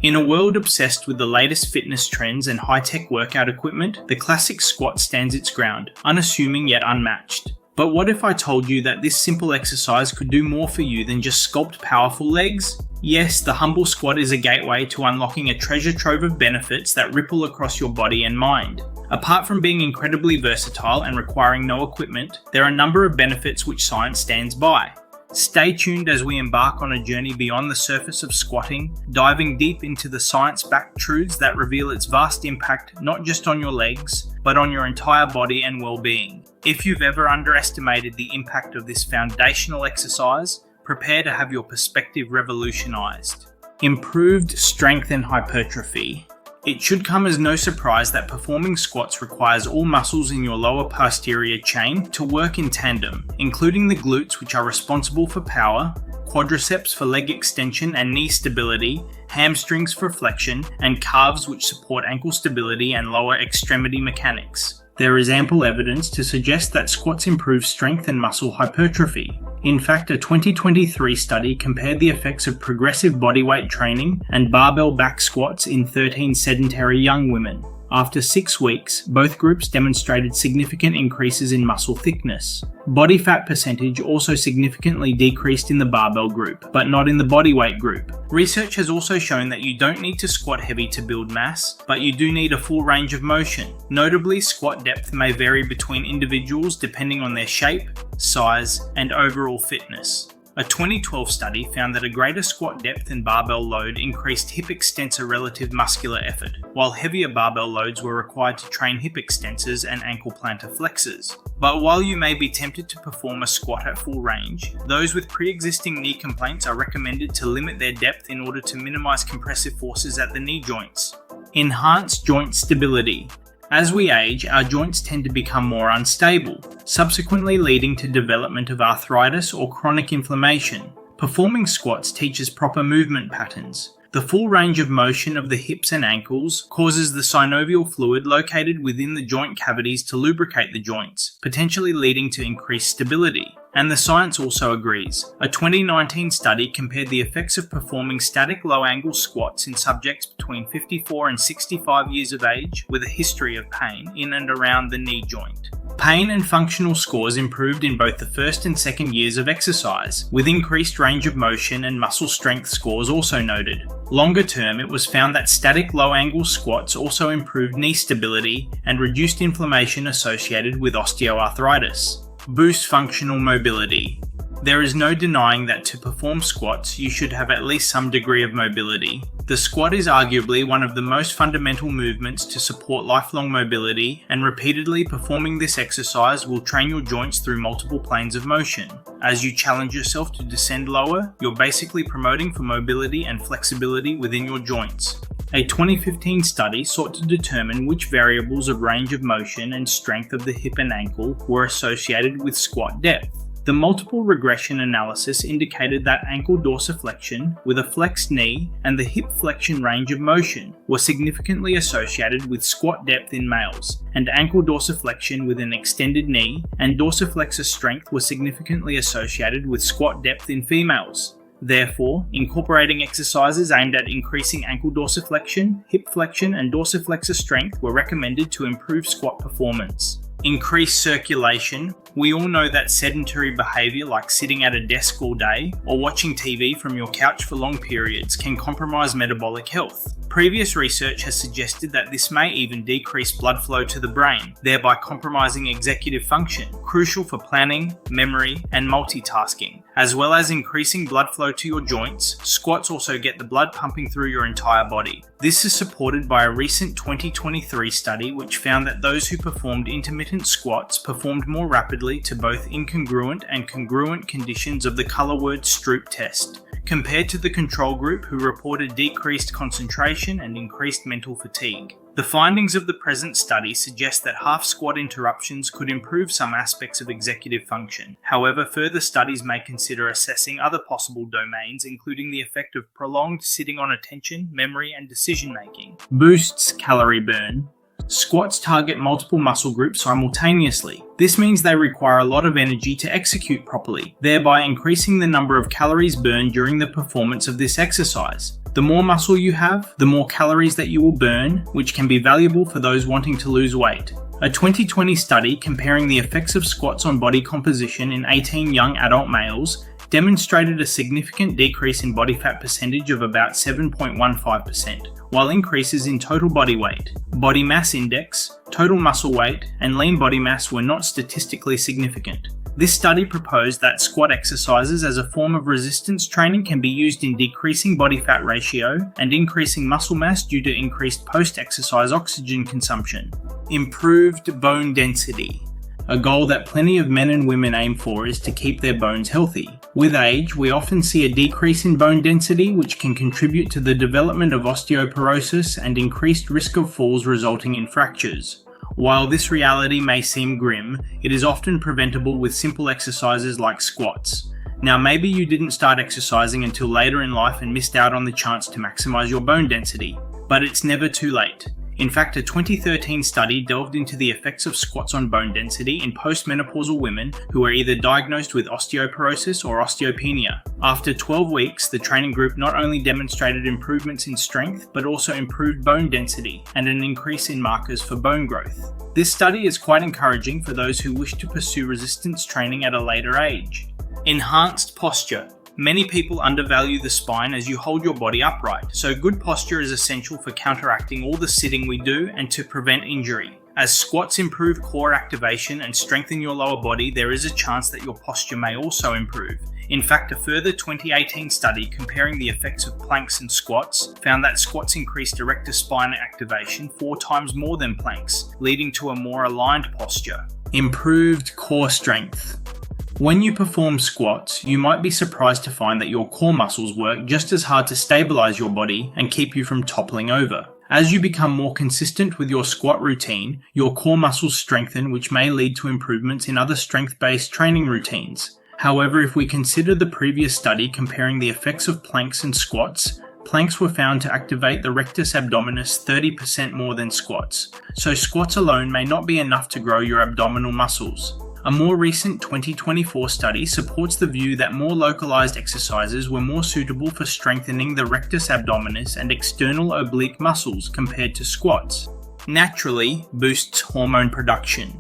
In a world obsessed with the latest fitness trends and high-tech workout equipment, the classic squat stands its ground, unassuming yet unmatched. But what if I told you that this simple exercise could do more for you than just sculpt powerful legs? Yes, the humble squat is a gateway to unlocking a treasure trove of benefits that ripple across your body and mind. Apart from being incredibly versatile and requiring no equipment, there are a number of benefits which science stands by. Stay tuned as we embark on a journey beyond the surface of squatting, diving deep into the science-backed truths that reveal its vast impact not just on your legs, but on your entire body and well-being. If you've ever underestimated the impact of this foundational exercise, prepare to have your perspective revolutionized. Improved strength and hypertrophy. It should come as no surprise that performing squats requires all muscles in your lower posterior chain to work in tandem, including the glutes, which are responsible for power, quadriceps for leg extension and knee stability, hamstrings for flexion, and calves, which support ankle stability and lower extremity mechanics. There is ample evidence to suggest that squats improve strength and muscle hypertrophy. In fact, a 2023 study compared the effects of progressive bodyweight training and barbell back squats in 13 sedentary young women. After 6 weeks, both groups demonstrated significant increases in muscle thickness. Body fat percentage also significantly decreased in the barbell group, but not in the bodyweight group. Research has also shown that you don't need to squat heavy to build mass, but you do need a full range of motion. Notably, squat depth may vary between individuals depending on their shape, size, and overall fitness. A 2012 study found that a greater squat depth and barbell load increased hip extensor relative muscular effort, while heavier barbell loads were required to train hip extensors and ankle plantar flexors. But while you may be tempted to perform a squat at full range, those with pre-existing knee complaints are recommended to limit their depth in order to minimize compressive forces at the knee joints. Enhance joint stability. As we age, our joints tend to become more unstable, subsequently leading to development of arthritis or chronic inflammation. Performing squats teaches proper movement patterns. The full range of motion of the hips and ankles causes the synovial fluid located within the joint cavities to lubricate the joints, potentially leading to increased stability. And the science also agrees. A 2019 study compared the effects of performing static low-angle squats in subjects between 54 and 65 years of age with a history of pain in and around the knee joint. Pain and functional scores improved in both the first and second years of exercise, with increased range of motion and muscle strength scores also noted. Longer term, it was found that static low-angle squats also improved knee stability and reduced inflammation associated with osteoarthritis. Boost functional mobility. There is no denying that to perform squats, you should have at least some degree of mobility. The squat is arguably one of the most fundamental movements to support lifelong mobility, and repeatedly performing this exercise will train your joints through multiple planes of motion. As you challenge yourself to descend lower, you're basically promoting for mobility and flexibility within your joints. A 2015 study sought to determine which variables of range of motion and strength of the hip and ankle were associated with squat depth. The multiple regression analysis indicated that ankle dorsiflexion with a flexed knee and the hip flexion range of motion were significantly associated with squat depth in males, and ankle dorsiflexion with an extended knee and dorsiflexor strength were significantly associated with squat depth in females. Therefore, incorporating exercises aimed at increasing ankle dorsiflexion, hip flexion, and dorsiflexor strength were recommended to improve squat performance. Increase circulation. We all know that sedentary behavior like sitting at a desk all day or watching TV from your couch for long periods can compromise metabolic health. Previous research has suggested that this may even decrease blood flow to the brain, thereby compromising executive function, crucial for planning, memory, and multitasking. As well as increasing blood flow to your joints, squats also get the blood pumping through your entire body. This is supported by a recent 2023 study which found that those who performed intermittent squats performed more rapidly to both incongruent and congruent conditions of the color word Stroop test, compared to the control group who reported decreased concentration and increased mental fatigue. The findings of the present study suggest that half squat interruptions could improve some aspects of executive function. However, further studies may consider assessing other possible domains, including the effect of prolonged sitting on attention, memory, and decision making. Boosts calorie burn. Squats target multiple muscle groups simultaneously. This means they require a lot of energy to execute properly, thereby increasing the number of calories burned during the performance of this exercise. The more muscle you have, the more calories that you will burn, which can be valuable for those wanting to lose weight. A 2020 study comparing the effects of squats on body composition in 18 young adult males demonstrated a significant decrease in body fat percentage of about 7.15%, while increases in total body weight, body mass index, total muscle weight, and lean body mass were not statistically significant. This study proposed that squat exercises as a form of resistance training can be used in decreasing body fat ratio and increasing muscle mass due to increased post-exercise oxygen consumption. Improved bone density. A goal that plenty of men and women aim for is to keep their bones healthy. With age, we often see a decrease in bone density, which can contribute to the development of osteoporosis and increased risk of falls resulting in fractures. While this reality may seem grim, it is often preventable with simple exercises like squats. Now, maybe you didn't start exercising until later in life and missed out on the chance to maximize your bone density, but it's never too late. In fact, a 2013 study delved into the effects of squats on bone density in postmenopausal women who were either diagnosed with osteoporosis or osteopenia. After 12 weeks, the training group not only demonstrated improvements in strength, but also improved bone density and an increase in markers for bone growth. This study is quite encouraging for those who wish to pursue resistance training at a later age. Enhanced posture. Many people undervalue the spine as you hold your body upright, so good posture is essential for counteracting all the sitting we do and to prevent injury. As squats improve core activation and strengthen your lower body, there is a chance that your posture may also improve. In fact, a further 2018 study comparing the effects of planks and squats found that squats increased erector spine activation 4 times more than planks, leading to a more aligned posture. Improved core strength. When you perform squats, you might be surprised to find that your core muscles work just as hard to stabilize your body and keep you from toppling over. As you become more consistent with your squat routine, your core muscles strengthen, which may lead to improvements in other strength-based training routines. However, if we consider the previous study comparing the effects of planks and squats, planks were found to activate the rectus abdominis 30% more than squats, so squats alone may not be enough to grow your abdominal muscles. A more recent 2024 study supports the view that more localized exercises were more suitable for strengthening the rectus abdominis and external oblique muscles compared to squats. Naturally boosts hormone production.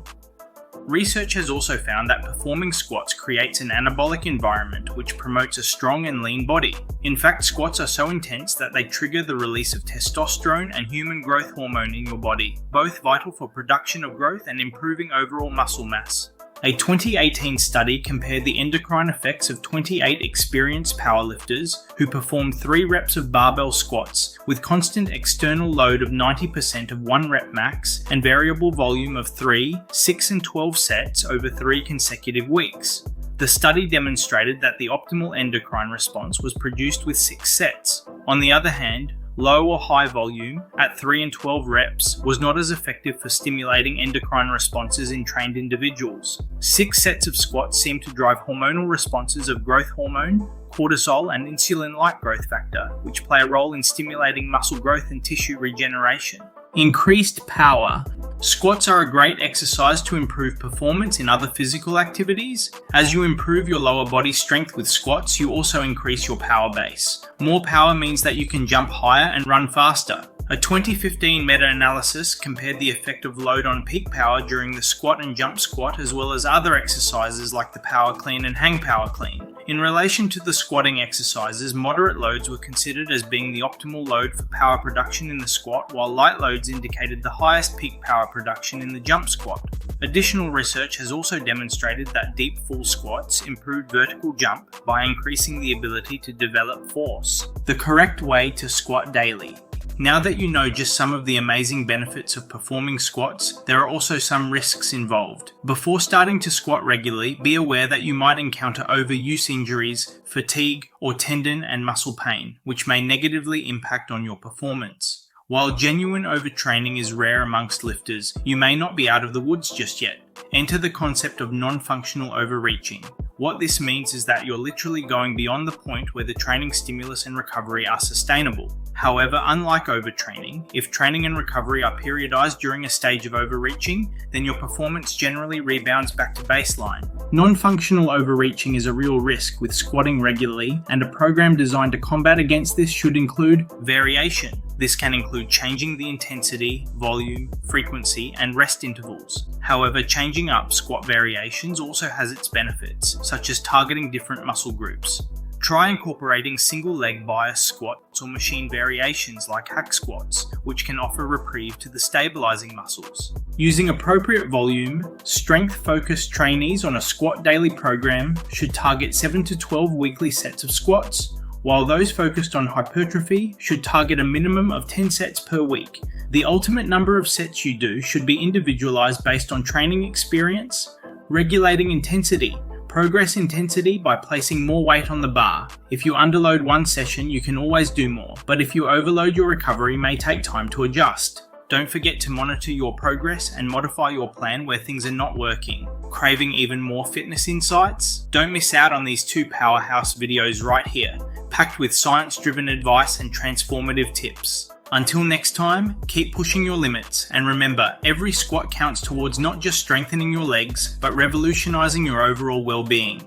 Research has also found that performing squats creates an anabolic environment which promotes a strong and lean body. In fact, squats are so intense that they trigger the release of testosterone and human growth hormone in your body, both vital for production of growth and improving overall muscle mass. A 2018 study compared the endocrine effects of 28 experienced powerlifters who performed 3 reps of barbell squats with constant external load of 90% of 1 rep max and variable volume of 3, 6 and 12 sets over 3 consecutive weeks. The study demonstrated that the optimal endocrine response was produced with 6 sets. On the other hand, low or high volume at 3 and 12 reps was not as effective for stimulating endocrine responses in trained individuals. 6 sets of squats seem to drive hormonal responses of growth hormone, cortisol, and insulin-like growth factor, which play a role in stimulating muscle growth and tissue regeneration. Increased power. Squats are a great exercise to improve performance in other physical activities. As you improve your lower body strength with squats, you also increase your power base. More power means that you can jump higher and run faster. A 2015 meta-analysis compared the effect of load on peak power during the squat and jump squat as well as other exercises like the power clean and hang power clean. In relation to the squatting exercises, moderate loads were considered as being the optimal load for power production in the squat, while light loads indicated the highest peak power production in the jump squat. Additional research has also demonstrated that deep full squats improved vertical jump by increasing the ability to develop force. The correct way to squat daily. Now that you know just some of the amazing benefits of performing squats, there are also some risks involved. Before starting to squat regularly, be aware that you might encounter overuse injuries, fatigue, or tendon and muscle pain, which may negatively impact on your performance. While genuine overtraining is rare amongst lifters, you may not be out of the woods just yet. Enter the concept of non-functional overreaching. What this means is that you're literally going beyond the point where the training stimulus and recovery are sustainable. However, unlike overtraining, if training and recovery are periodized during a stage of overreaching, then your performance generally rebounds back to baseline. Non-functional overreaching is a real risk with squatting regularly, and a program designed to combat against this should include variation. This can include changing the intensity, volume, frequency, and rest intervals. However, changing up squat variations also has its benefits, such as targeting different muscle groups. Try incorporating single leg bias squats or machine variations like hack squats, which can offer reprieve to the stabilizing muscles. Using appropriate volume, strength-focused trainees on a squat daily program should target 7 to 12 weekly sets of squats, while those focused on hypertrophy should target a minimum of 10 sets per week. The ultimate number of sets you do should be individualized based on training experience, regulating intensity. Progress intensity by placing more weight on the bar. If you underload one session, you can always do more, but if you overload, your recovery may take time to adjust. Don't forget to monitor your progress and modify your plan where things are not working. Craving even more fitness insights? Don't miss out on these 2 powerhouse videos right here, packed with science-driven advice and transformative tips. Until next time, keep pushing your limits, and remember, every squat counts towards not just strengthening your legs, but revolutionizing your overall well-being.